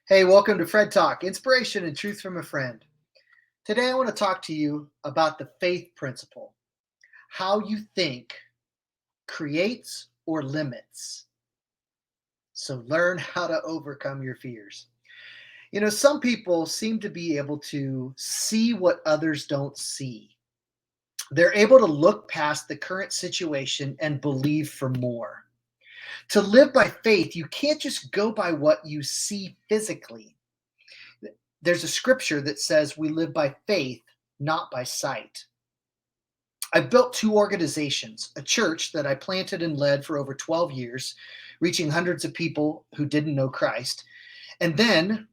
Hey, welcome to Fred Talk, inspiration and truth from a friend. Today, I want to talk to you about the faith principle, how you think creates or limits. So, learn how to overcome your fears. Some people seem to be able to see what others don't see. They're able to look past the current situation and believe for more. To live by faith, you can't just go by what you see physically. There's a scripture that says we live by faith, not by sight. I've built two organizations, a church that I planted and led for over 12 years, reaching hundreds of people who didn't know Christ. And then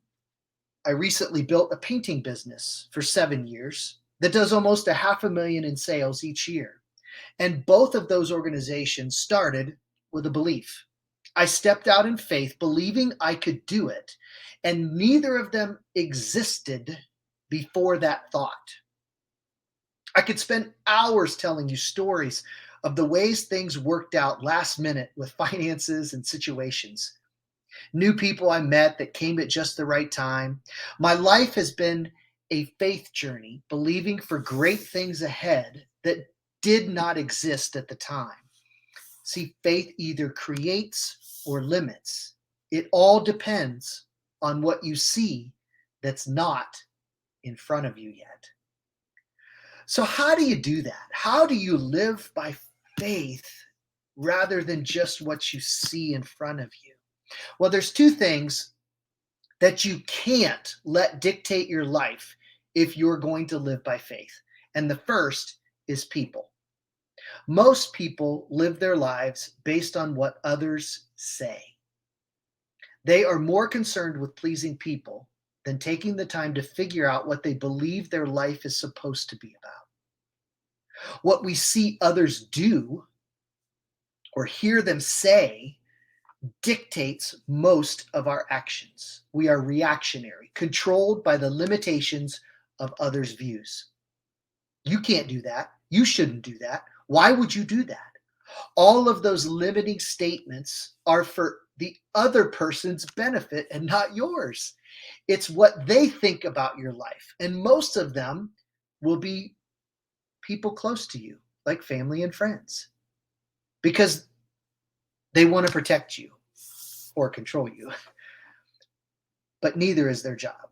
I recently built a painting business for 7 years that does almost a half a million in sales each year. And both of those organizations started with a belief. I stepped out in faith, believing I could do it, and neither of them existed before that thought. I could spend hours telling you stories of the ways things worked out last minute with finances and situations. New people I met that came at just the right time. My life has been a faith journey, believing for great things ahead that did not exist at the time. See, faith either creates or limits. It all depends on what you see that's not in front of you yet. So, how do you do that? How do you live by faith rather than just what you see in front of you? Well, there's two things that you can't let dictate your life if you're going to live by faith. And the first is people. Most people live their lives based on what others say. They are more concerned with pleasing people than taking the time to figure out what they believe their life is supposed to be about. What we see others do or hear them say dictates most of our actions. We are reactionary, controlled by the limitations of others' views. You can't do that. You shouldn't do that. Why would you do that? All of those limiting statements are for the other person's benefit and not yours. It's what they think about your life. And most of them will be people close to you, like family and friends, because they want to protect you or control you, but neither is their job.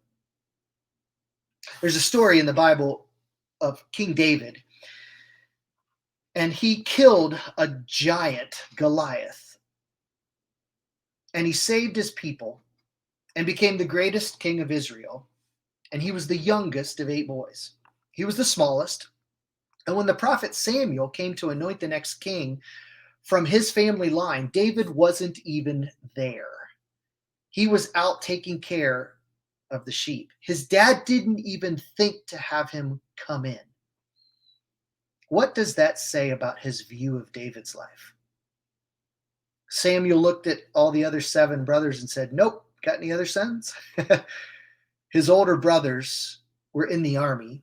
There's a story in the Bible of King David, and he killed a giant, Goliath, and he saved his people and became the greatest king of Israel. And he was the youngest of 8 boys. He was the smallest. And when the prophet Samuel came to anoint the next king from his family line, David wasn't even there. He was out taking care of the sheep. His dad didn't even think to have him come in. What does that say about his view of David's life? Samuel looked at all the other 7 brothers and said, "Nope, got any other sons?" His older brothers were in the army,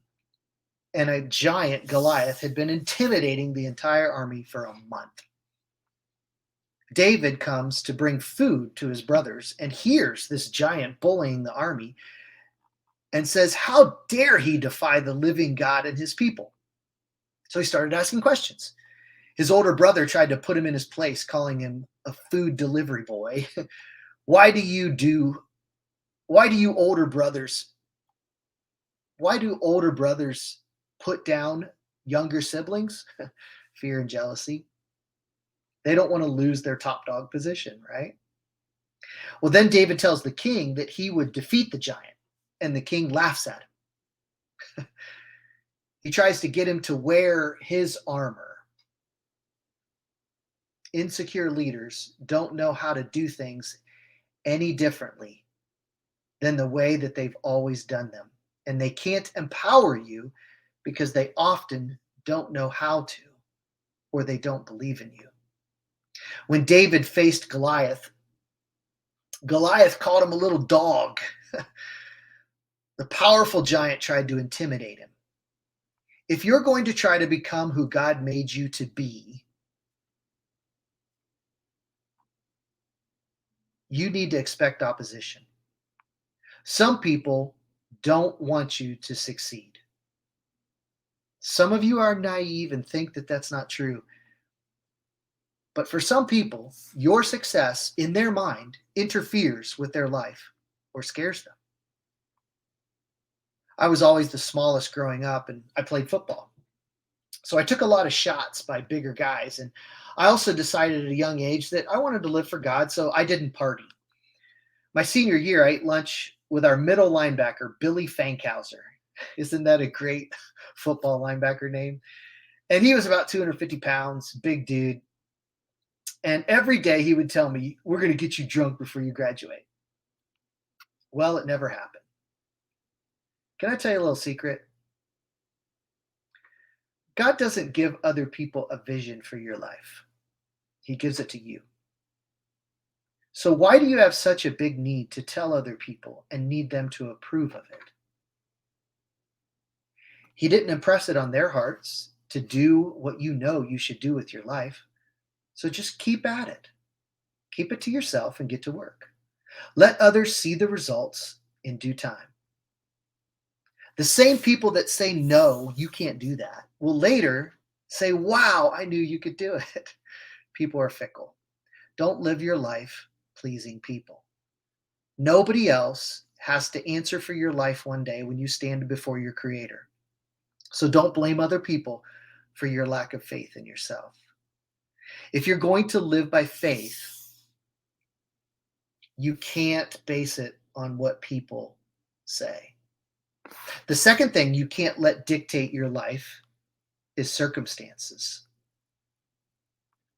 and a giant Goliath had been intimidating the entire army for a month. David comes to bring food to his brothers and hears this giant bullying the army and says, "How dare he defy the living God and his people?" So he started asking questions. His older brother tried to put him in his place, calling him a food delivery boy. why do you do why do you older brothers why do older brothers put down younger siblings? Fear and jealousy. They don't want to lose their top dog position, right? Well, then David tells the king that he would defeat the giant, and the king laughs at him. He tries to get him to wear his armor. Insecure leaders don't know how to do things any differently than the way that they've always done them. And they can't empower you because they often don't know how to, or they don't believe in you. When David faced Goliath, Goliath called him a little dog. The powerful giant tried to intimidate him. If you're going to try to become who God made you to be, you need to expect opposition. Some people don't want you to succeed. Some of you are naive and think that that's not true. But for some people, your success in their mind interferes with their life or scares them. I was always the smallest growing up and I played football. So I took a lot of shots by bigger guys. And I also decided at a young age that I wanted to live for God, so I didn't party. My senior year, I ate lunch with our middle linebacker, Billy Fankhauser. Isn't that a great football linebacker name? And he was about 250 pounds, big dude. And every day he would tell me, "We're going to get you drunk before you graduate." Well, it never happened. Can I tell you a little secret? God doesn't give other people a vision for your life, He gives it to you. So, why do you have such a big need to tell other people and need them to approve of it? He didn't impress it on their hearts to do what you know you should do with your life. So, just keep at it. Keep it to yourself and get to work. Let others see the results in due time. The same people that say, "No, you can't do that," will later say, "Wow, I knew you could do it." People are fickle. Don't live your life pleasing people. Nobody else has to answer for your life one day when you stand before your Creator. So don't blame other people for your lack of faith in yourself. If you're going to live by faith, you can't base it on what people say. The second thing you can't let dictate your life is circumstances.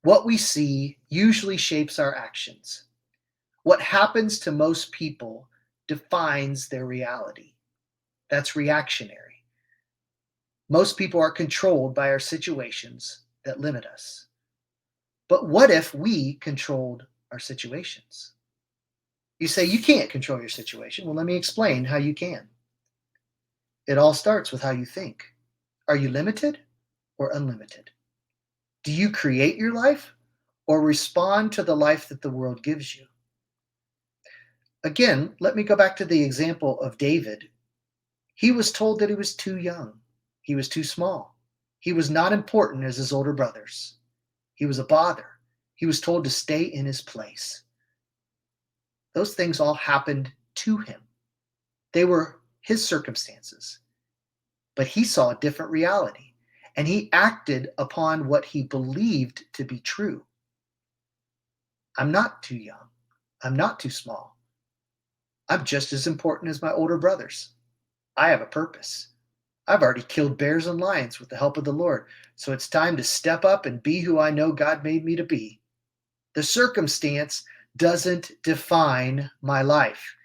What we see usually shapes our actions. What happens to most people defines their reality. That's reactionary. Most people are controlled by our situations that limit us. But what if we controlled our situations? You say you can't control your situation. Well, let me explain how you can. It all starts with how you think. Are you limited or unlimited? Do you create your life or respond to the life that the world gives you? Again, let me go back to the example of David. He was told that he was too young. He was too small. He was not important as his older brothers. He was a bother. He was told to stay in his place. Those things all happened to him. They were his circumstances. But he saw a different reality, and he acted upon what he believed to be true. I'm not too young. I'm not too small. I'm just as important as my older brothers. I have a purpose. I've already killed bears and lions with the help of the Lord, so it's time to step up and be who I know God made me to be. The circumstance doesn't define my life.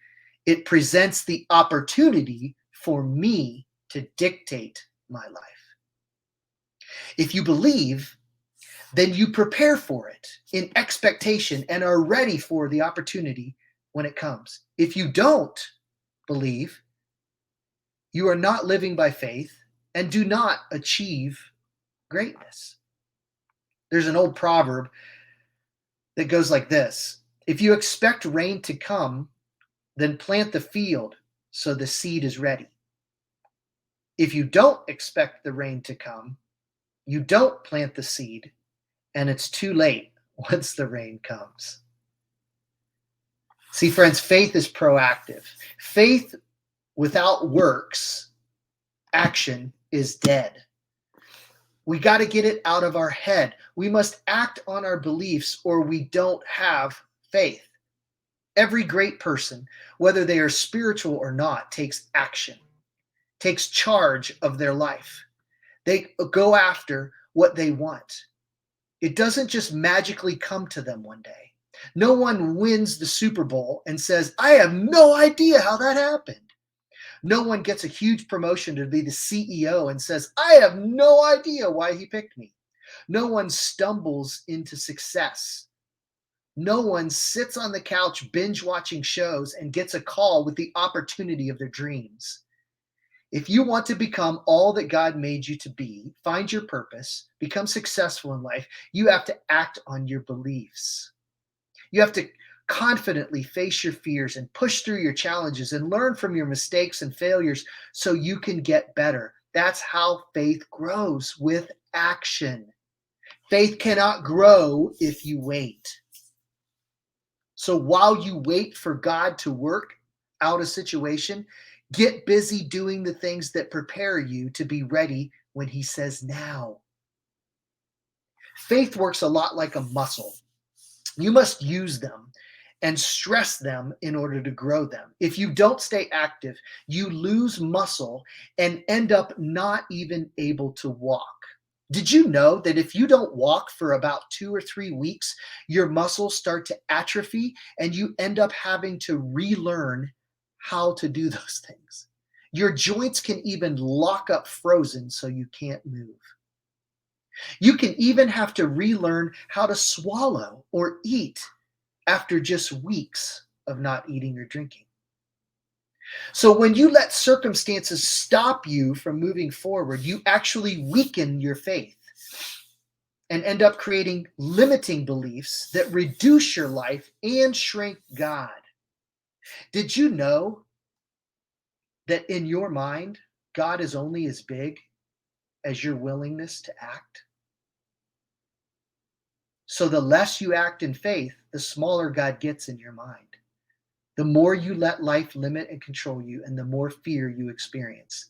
It presents the opportunity for me to dictate my life. If you believe, then you prepare for it in expectation and are ready for the opportunity when it comes. If you don't believe, you are not living by faith and do not achieve greatness. There's an old proverb that goes like this: if you expect rain to come, then plant the field so the seed is ready. If you don't expect the rain to come, you don't plant the seed, and it's too late once the rain comes. See, friends, faith is proactive. Faith without works, action, is dead. We got to get it out of our head. We must act on our beliefs or we don't have faith. Every great person, whether they are spiritual or not, takes action, takes charge of their life. They go after what they want. It doesn't just magically come to them one day. No one wins the Super Bowl and says, "I have no idea how that happened." No one gets a huge promotion to be the CEO and says, "I have no idea why he picked me." No one stumbles into success. No one sits on the couch binge watching shows and gets a call with the opportunity of their dreams. If you want to become all that God made you to be, find your purpose, become successful in life, you have to act on your beliefs. You have to Confidently face your fears and push through your challenges and learn from your mistakes and failures so you can get better. That's how faith grows, with action. Faith cannot grow if you wait. So while you wait for God to work out a situation, get busy doing the things that prepare you to be ready when He says now. Faith works a lot like a muscle. You must use them and stress them in order to grow them. If you don't stay active, you lose muscle and end up not even able to walk. Did you know that if you don't walk for about 2 or 3 weeks, your muscles start to atrophy and you end up having to relearn how to do those things? Your joints can even lock up frozen so you can't move. You can even have to relearn how to swallow or eat after just weeks of not eating or drinking. So when you let circumstances stop you from moving forward, you actually weaken your faith and end up creating limiting beliefs that reduce your life and shrink God. Did you know that in your mind, God is only as big as your willingness to act? So the less you act in faith, the smaller God gets in your mind. The more you let life limit and control you, and the more fear you experience.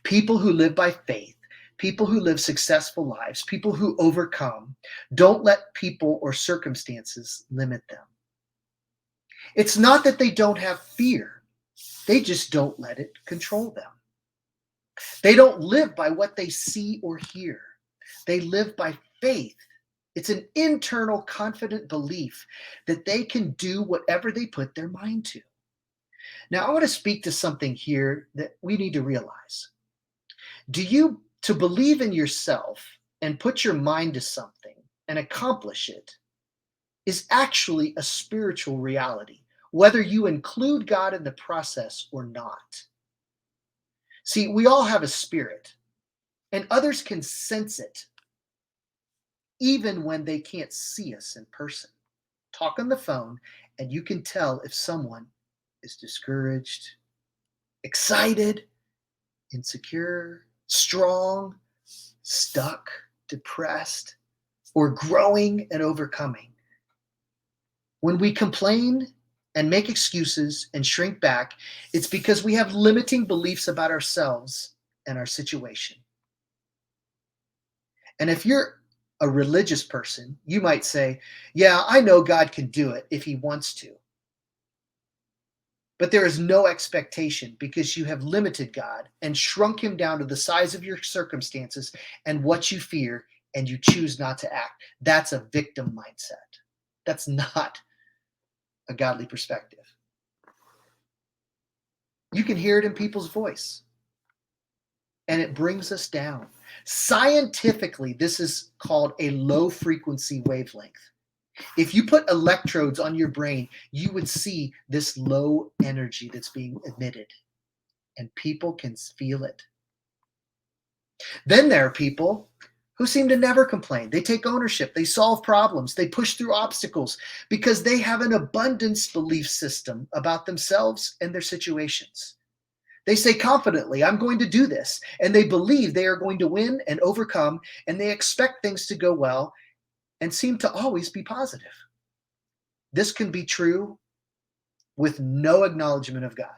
People who live by faith, people who live successful lives, people who overcome, don't let people or circumstances limit them. It's not that they don't have fear, they just don't let it control them. They don't live by what they see or hear, they live by faith. It's an internal, confident belief that they can do whatever they put their mind to. Now, I want to speak to something here that we need to realize. To believe in yourself and put your mind to something and accomplish it is actually a spiritual reality, whether you include God in the process or not. See, we all have a spirit, and others can sense it even when they can't see us in person. Talk on the phone, and you can tell if someone is discouraged, excited, insecure, strong, stuck, depressed, or growing and overcoming. When we complain and make excuses and shrink back, it's because we have limiting beliefs about ourselves and our situation. And if you're a religious person, you might say, yeah, I know God can do it if He wants to. But there is no expectation because you have limited God and shrunk Him down to the size of your circumstances and what you fear, and you choose not to act. That's a victim mindset. That's not a godly perspective. You can hear it in people's voice, and it brings us down. Scientifically, this is called a low frequency wavelength. If you put electrodes on your brain, you would see this low energy that's being emitted, and people can feel it. Then there are people who seem to never complain. They take ownership, they solve problems, they push through obstacles because they have an abundance belief system about themselves and their situations. They say confidently, I'm going to do this, and they believe they are going to win and overcome, and they expect things to go well and seem to always be positive. This can be true with no acknowledgement of God.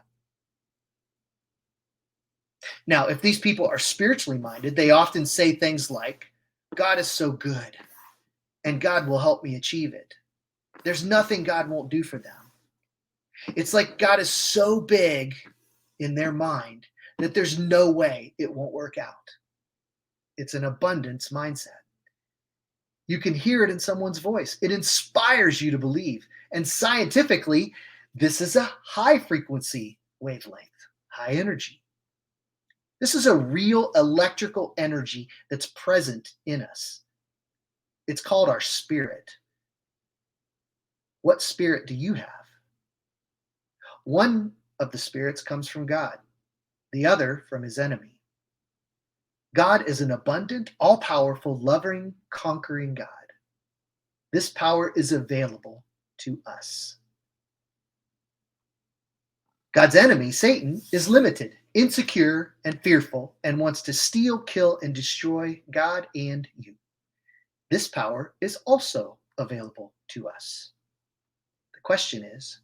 Now, if these people are spiritually minded, they often say things like, God is so good, and God will help me achieve it. There's nothing God won't do for them. It's like God is so big in their mind that there's no way it won't work out. It's an abundance mindset. You can hear it in someone's voice. It inspires you to believe. And scientifically, this is a high frequency wavelength, high energy. This is a real electrical energy that's present in us. It's called our spirit. What spirit do you have? One of the spirits comes from God, the other from His enemy. God is an abundant, all-powerful, loving, conquering God. This power is available to us. God's enemy, Satan, is limited, insecure, and fearful, and wants to steal, kill, and destroy God and you. This power is also available to us. The question is,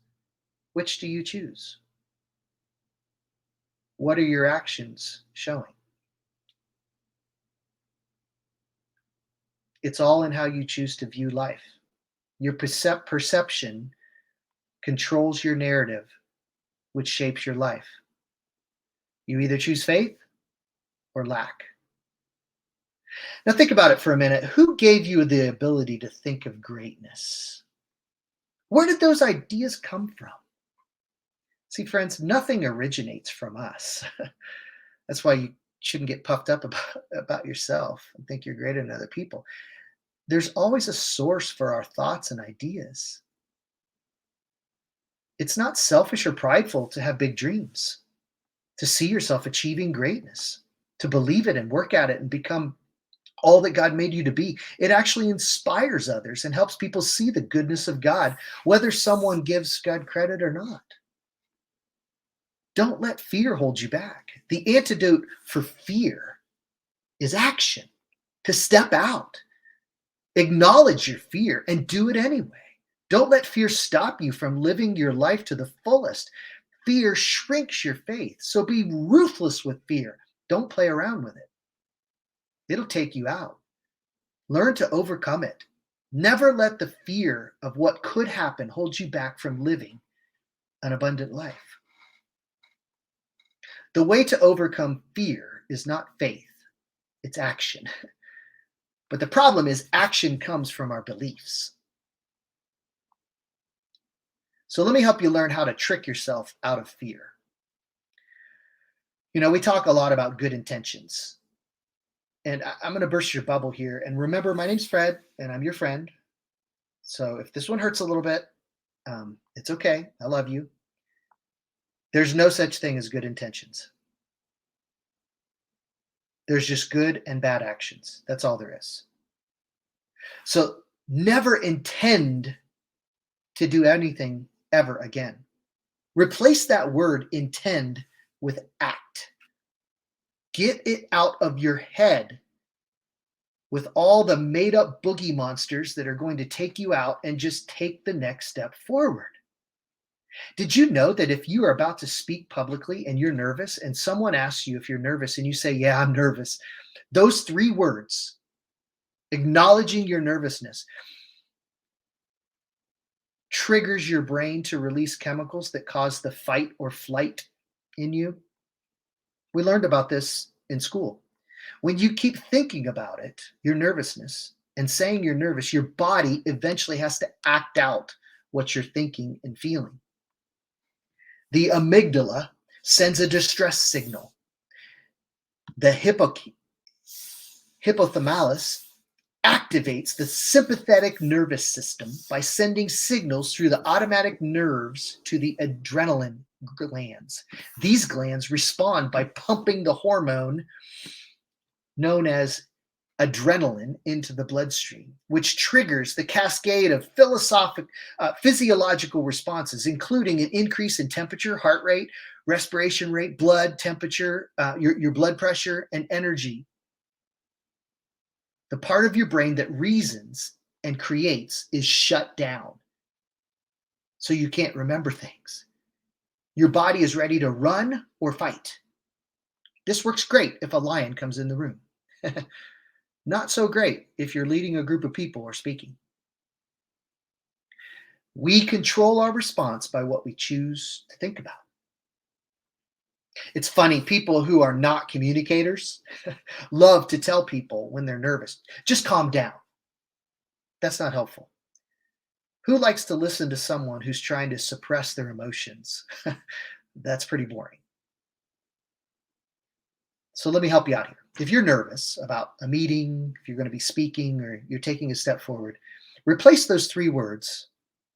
which do you choose? What are your actions showing? It's all in how you choose to view life. Your perception controls your narrative, which shapes your life. You either choose faith or lack. Now think about it for a minute. Who gave you the ability to think of greatness? Where did those ideas come from? See, friends, nothing originates from us. That's why you shouldn't get puffed up about yourself and think you're greater than other people. There's always a source for our thoughts and ideas. It's not selfish or prideful to have big dreams, to see yourself achieving greatness, to believe it and work at it and become all that God made you to be. It actually inspires others and helps people see the goodness of God, whether someone gives God credit or not. Don't let fear hold you back. The antidote for fear is action, to step out, acknowledge your fear, and do it anyway. Don't let fear stop you from living your life to the fullest. Fear shrinks your faith, so be ruthless with fear. Don't play around with it. It'll take you out. Learn to overcome it. Never let the fear of what could happen hold you back from living an abundant life. The way to overcome fear is not faith, it's action. But the problem is action comes from our beliefs. So let me help you learn how to trick yourself out of fear. You know, we talk a lot about good intentions. And I'm going to burst your bubble here. And remember, my name's Fred, and I'm your friend. So if this one hurts a little bit, it's okay. I love you. There's no such thing as good intentions. There's just good and bad actions. That's all there is. So never intend to do anything ever again. Replace that word intend with act. Get it out of your head with all the made up boogie monsters that are going to take you out, and just take the next step forward. Did you know that if you are about to speak publicly and you're nervous, and someone asks you if you're nervous and you say, yeah, I'm nervous, those 3 words, acknowledging your nervousness, triggers your brain to release chemicals that cause the fight or flight in you? We learned about this in school. When you keep thinking about it, your nervousness, and saying you're nervous, your body eventually has to act out what you're thinking and feeling. The amygdala sends a distress signal. The hypothalamus activates the sympathetic nervous system by sending signals through the automatic nerves to the adrenaline glands. These glands respond by pumping the hormone known as adrenaline into the bloodstream, which triggers the cascade of physiological responses, including an increase in temperature, heart rate, respiration rate, blood temperature, your blood pressure, and energy. The part of your brain that reasons and creates is shut down, so you can't remember things. Your body is ready to run or fight. This works great if a lion comes in the room. Not so great if you're leading a group of people or speaking. We control our response by what we choose to think about. It's funny, people who are not communicators love to tell people when they're nervous, just calm down. That's not helpful. Who likes to listen to someone who's trying to suppress their emotions? That's pretty boring. So let me help you out here. If you're nervous about a meeting, if you're going to be speaking, or you're taking a step forward, replace those 3 words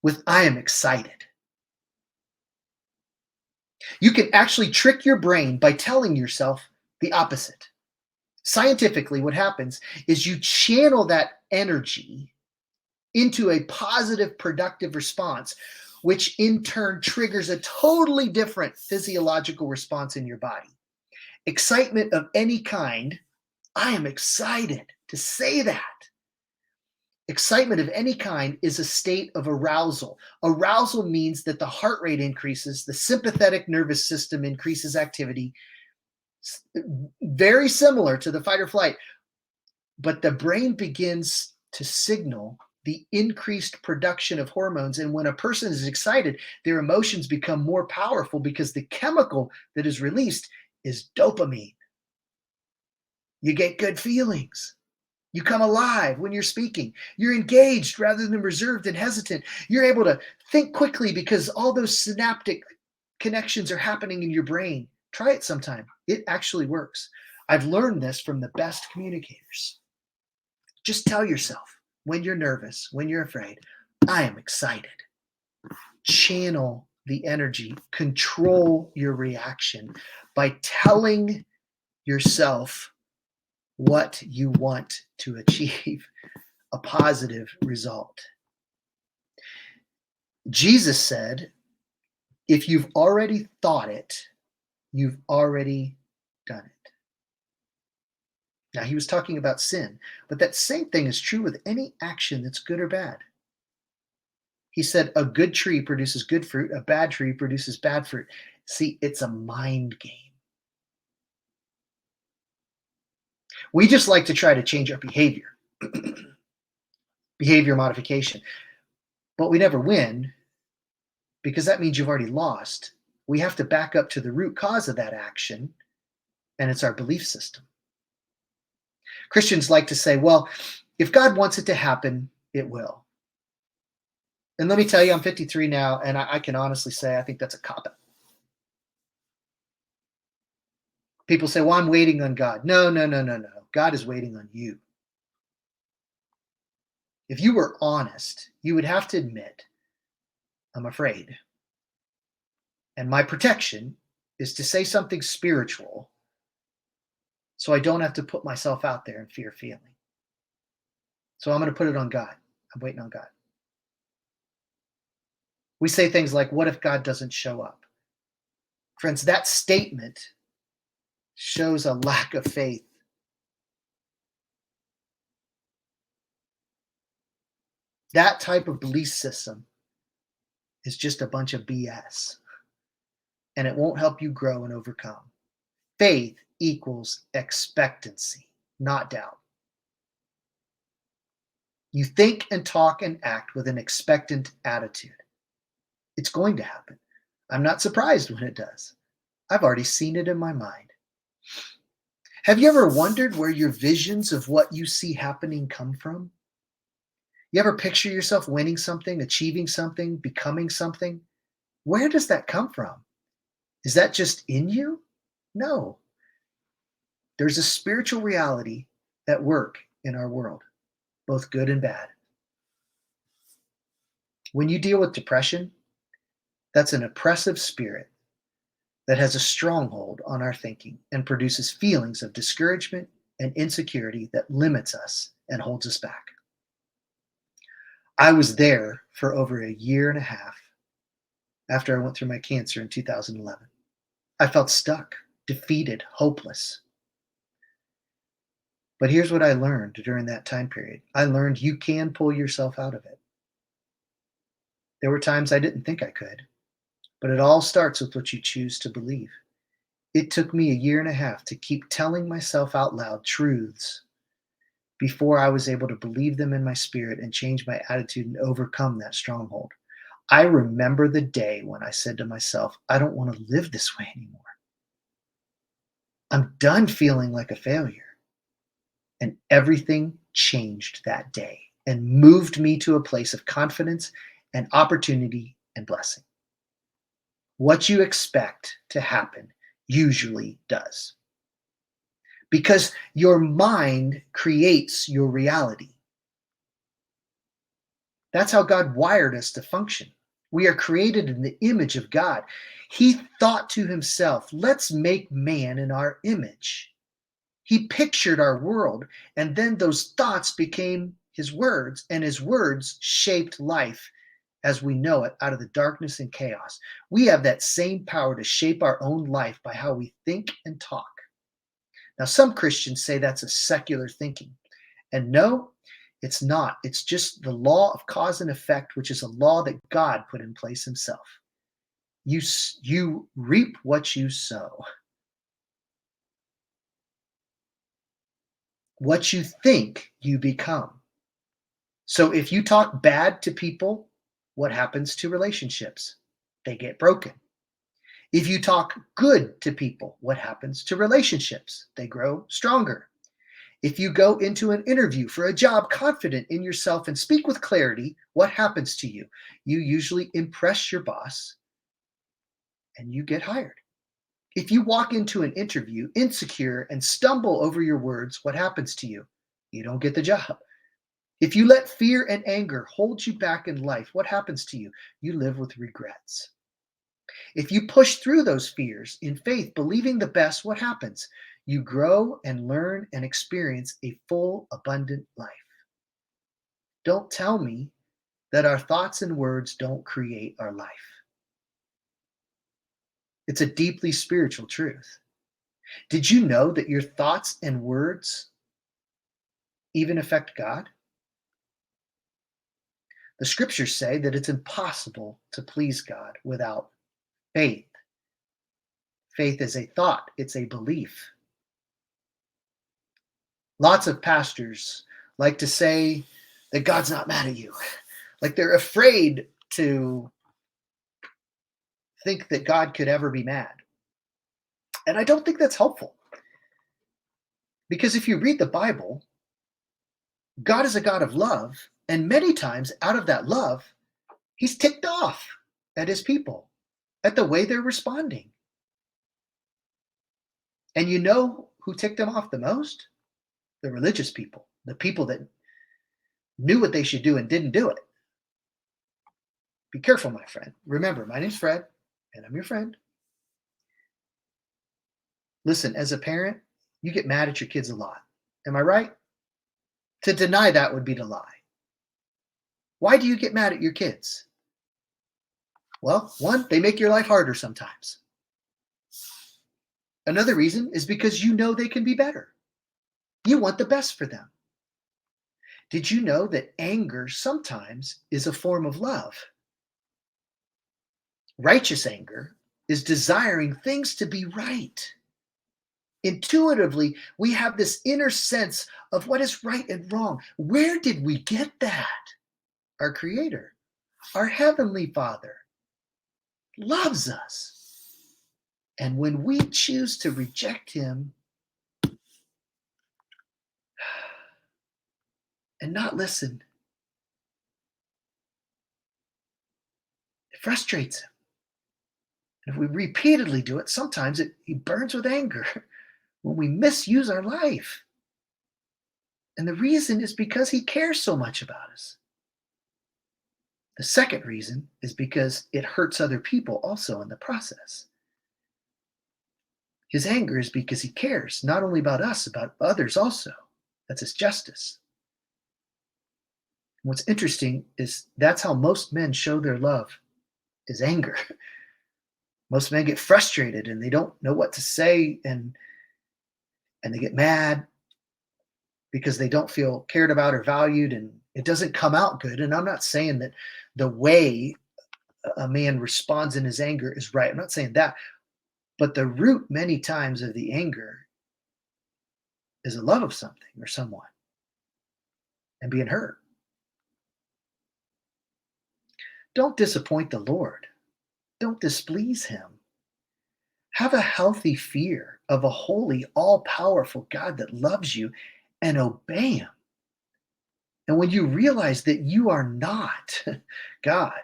with I am excited. You can actually trick your brain by telling yourself the opposite. Scientifically, what happens is you channel that energy into a positive, productive response, which in turn triggers a totally different physiological response in your body. Excitement of any kind, I am excited to say that. Excitement of any kind is a state of arousal. Arousal means that the heart rate increases, the sympathetic nervous system increases activity, very similar to the fight or flight, but the brain begins to signal the increased production of hormones. And when a person is excited, their emotions become more powerful because the chemical that is released is dopamine. You get good feelings. You come alive when you're speaking. You're engaged rather than reserved and hesitant. You're able to think quickly because all those synaptic connections are happening in your brain. Try it sometime. It actually works. I've learned this from the best communicators. Just tell yourself when you're nervous, when you're afraid, I am excited. Channel the energy, control your reaction by telling yourself what you want to achieve, a positive result. Jesus said, if you've already thought it, you've already done it. Now, he was talking about sin, but that same thing is true with any action that's good or bad. He said, a good tree produces good fruit, a bad tree produces bad fruit. See, it's a mind game. We just like to try to change our behavior, behavior modification, but we never win because that means you've already lost. We have to back up to the root cause of that action, and it's our belief system. Christians like to say, well, if God wants it to happen, it will. And let me tell you, I'm 53 now, and I can honestly say I think that's a cop-out. People say, well, I'm waiting on God. No. God is waiting on you. If you were honest, you would have to admit, I'm afraid. And my protection is to say something spiritual so I don't have to put myself out there in fear feeling. So I'm going to put it on God. I'm waiting on God. We say things like, what if God doesn't show up? Friends, that statement shows a lack of faith. That type of belief system is just a bunch of BS, and it won't help you grow and overcome. Faith equals expectancy, not doubt. You think and talk and act with an expectant attitude. It's going to happen. I'm not surprised when it does. I've already seen it in my mind. Have you ever wondered where your visions of what you see happening come from? You ever picture yourself winning something, achieving something, becoming something? Where does that come from? Is that just in you? No. There's a spiritual reality at work in our world, both good and bad. When you deal with depression, that's an oppressive spirit that has a stronghold on our thinking and produces feelings of discouragement and insecurity that limits us and holds us back. I was there for over a year and a half after I went through my cancer in 2011. I felt stuck, defeated, hopeless. But here's what I learned during that time period. I learned you can pull yourself out of it. There were times I didn't think I could, but it all starts with what you choose to believe. It took me a year and a half to keep telling myself out loud truths before I was able to believe them in my spirit and change my attitude and overcome that stronghold. I remember the day when I said to myself, I don't want to live this way anymore. I'm done feeling like a failure. And everything changed that day and moved me to a place of confidence and opportunity and blessing. What you expect to happen usually does. Because your mind creates your reality. That's how God wired us to function. We are created in the image of God. He thought to himself, let's make man in our image. He pictured our world, and then those thoughts became his words, and his words shaped life as we know it out of the darkness and chaos. We have that same power to shape our own life by how we think and talk. Now, some Christians say that's a secular thinking. And no, it's not. It's just the law of cause and effect, which is a law that God put in place himself. You reap what you sow. What you think, you become. So if you talk bad to people, what happens to relationships? They get broken. If you talk good to people, what happens to relationships? They grow stronger. If you go into an interview for a job confident in yourself and speak with clarity, what happens to you? You usually impress your boss and you get hired. If you walk into an interview insecure and stumble over your words, what happens to you? You don't get the job. If you let fear and anger hold you back in life, what happens to you? You live with regrets. If you push through those fears in faith, believing the best, what happens? You grow and learn and experience a full, abundant life. Don't tell me that our thoughts and words don't create our life. It's a deeply spiritual truth. Did you know that your thoughts and words even affect God? The scriptures say that it's impossible to please God without faith. Faith is a thought, it's a belief. Lots of pastors like to say that God's not mad at you. Like they're afraid to think that God could ever be mad. And I don't think that's helpful. Because if you read the Bible, God is a God of love. And many times out of that love, he's ticked off at his people, at the way they're responding. And you know who ticked him off the most? The religious people, the people that knew what they should do and didn't do it. Be careful, my friend. Remember, my name's Fred, and I'm your friend. Listen, as a parent, you get mad at your kids a lot. Am I right? To deny that would be to lie. Why do you get mad at your kids? Well, one, they make your life harder sometimes. Another reason is because you know they can be better. You want the best for them. Did you know that anger sometimes is a form of love? Righteous anger is desiring things to be right. Intuitively, we have this inner sense of what is right and wrong. Where did we get that? Our Creator, our Heavenly Father, loves us. And when we choose to reject Him and not listen, it frustrates Him. And if we repeatedly do it, sometimes He burns with anger when we misuse our life. And the reason is because He cares so much about us. The second reason is because it hurts other people also in the process. His anger is because He cares not only about us, about others also. That's His justice. And what's interesting is that's how most men show their love, is anger. Most men get frustrated and they don't know what to say, and they get mad because they don't feel cared about or valued, and it doesn't come out good. And I'm not saying that the way a man responds in his anger is right. I'm not saying that. But the root many times of the anger is a love of something or someone and being hurt. Don't disappoint the Lord. Don't displease Him. Have a healthy fear of a holy, all-powerful God that loves you, and obey Him. And when you realize that you are not God,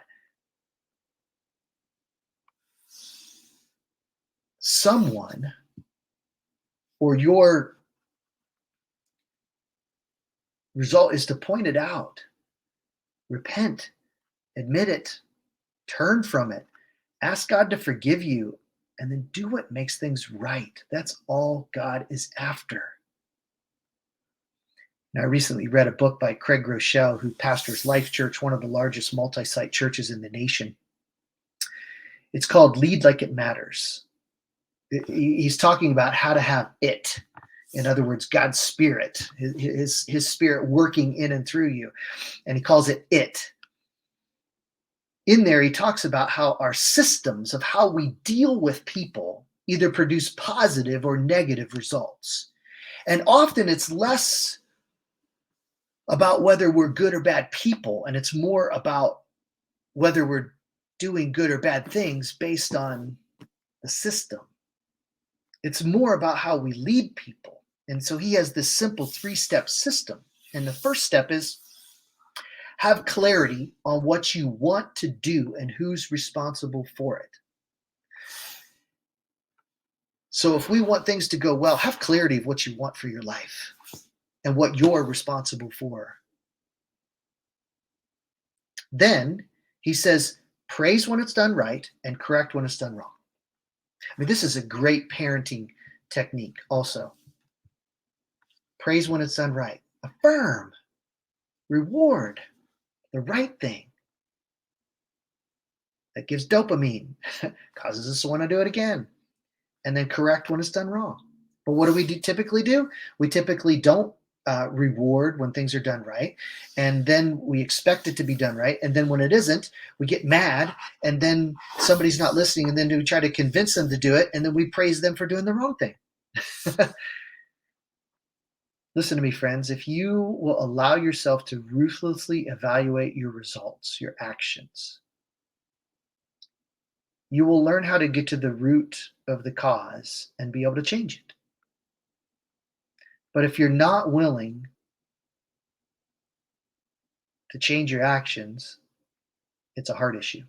someone or your result is to point it out, repent, admit it, turn from it, ask God to forgive you, and then do what makes things right. That's all God is after. And I recently read a book by Craig Groeschel, who pastors Life Church, one of the largest multi-site churches in the nation. It's called Lead Like It Matters. He's talking about how to have it. In other words, God's spirit, his spirit working in and through you. And he calls it it. In there, he talks about how our systems of how we deal with people either produce positive or negative results. And often it's less about whether we're good or bad people, and it's more about whether we're doing good or bad things based on the system. It's more about how we lead people. And so he has this simple 3-step system. And the first step is have clarity on what you want to do and who's responsible for it. So if we want things to go well, have clarity of what you want for your life and what you're responsible for. Then he says, praise when it's done right and correct when it's done wrong. I mean, this is a great parenting technique also. Praise when it's done right. Affirm. Reward the right thing. That gives dopamine, causes us to want to do it again. And then correct when it's done wrong. But what do we typically do? We typically don't reward when things are done right. And then we expect it to be done right. And then when it isn't, we get mad. And then somebody's not listening. And then we try to convince them to do it. And then we praise them for doing the wrong thing. Listen to me, friends. If you will allow yourself to ruthlessly evaluate your results, your actions, you will learn how to get to the root of the cause and be able to change it. But if you're not willing to change your actions, it's a heart issue.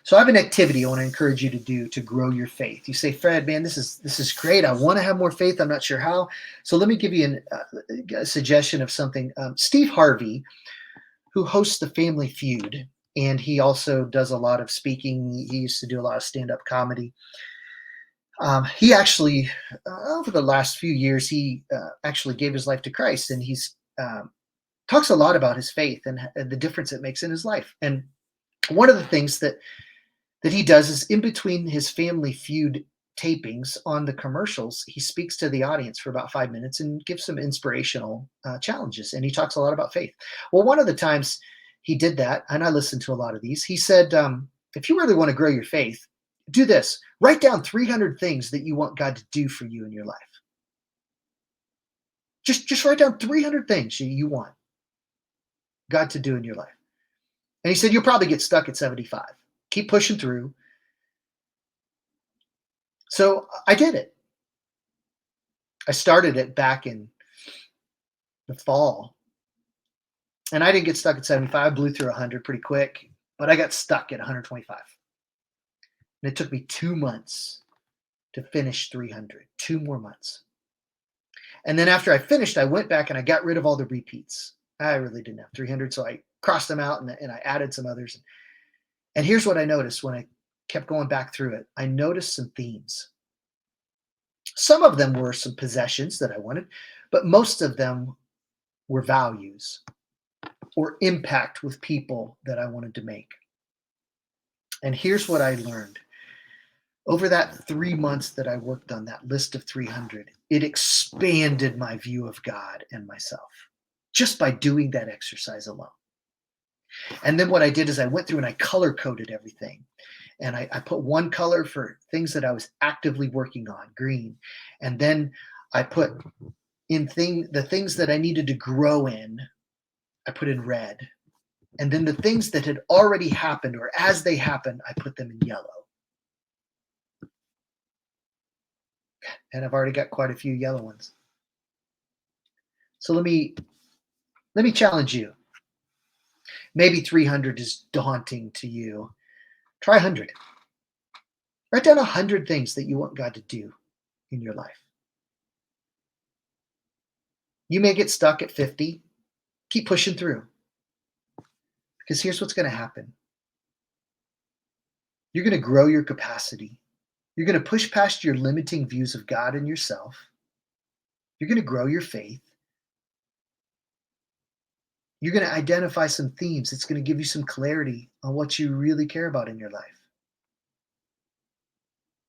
So I have an activity I want to encourage you to do to grow your faith. You say, Fred, man, this is great. I want to have more faith. I'm not sure how. So let me give you a suggestion of something. Steve Harvey, who hosts the Family Feud, and he also does a lot of speaking. He used to do a lot of stand-up comedy. He actually, over the last few years, he actually gave his life to Christ, and he's talks a lot about his faith and the difference it makes in his life. And one of the things that he does is in between his Family Feud tapings on the commercials, he speaks to the audience for about 5 minutes and gives some inspirational challenges. And he talks a lot about faith. Well, one of the times he did that, and I listened to a lot of these, he said, if you really want to grow your faith, do this. Write down 300 things that you want God to do for you in your life. Just write down 300 things you want God to do in your life. And he said, you'll probably get stuck at 75. Keep pushing through. So I did it. I started it back in the fall. And I didn't get stuck at 75. I blew through 100 pretty quick, but I got stuck at 125. And it took me 2 months to finish 300, 2 more months. And then after I finished, I went back and I got rid of all the repeats. I really didn't have 300, so I crossed them out and I added some others. And here's what I noticed when I kept going back through it. I noticed some themes. Some of them were some possessions that I wanted, but most of them were values or impact with people that I wanted to make. And here's what I learned. Over that 3 months that I worked on that list of 300, it expanded my view of God and myself just by doing that exercise alone. And then what I did is I went through and I color coded everything. And I put one color for things that I was actively working on, green. And then I put in the things that I needed to grow in, I put in red. And then the things that had already happened or as they happened, I put them in yellow. And I've already got quite a few yellow ones. So let me challenge you. Maybe 300 is daunting to you. Try 100. Write down 100 things that you want God to do in your life. You may get stuck at 50. Keep pushing through. Because here's what's going to happen. You're going to grow your capacity. You're going to push past your limiting views of God and yourself. You're going to grow your faith. You're going to identify some themes. It's going to give you some clarity on what you really care about in your life.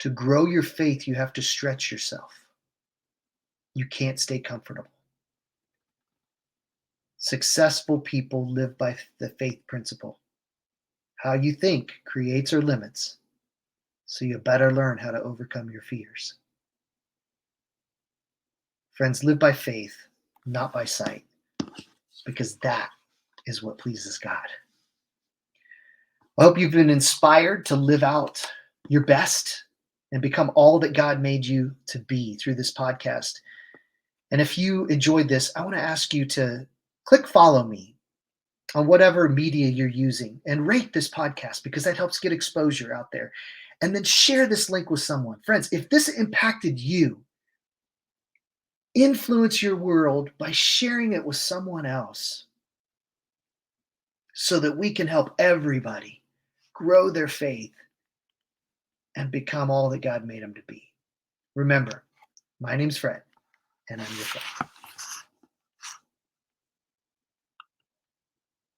To grow your faith, you have to stretch yourself. You can't stay comfortable. Successful people live by the faith principle. How you think creates or limits, so you better learn how to overcome your fears. Friends, live by faith, not by sight, because that is what pleases God. I hope you've been inspired to live out your best and become all that God made you to be through this podcast. And if you enjoyed this, I want to ask you to click follow me on whatever media you're using and rate this podcast, because that helps get exposure out there. And then share this link with someone. Friends, if this impacted you, influence your world by sharing it with someone else so that we can help everybody grow their faith and become all that God made them to be. Remember, my name's Fred, and I'm your friend.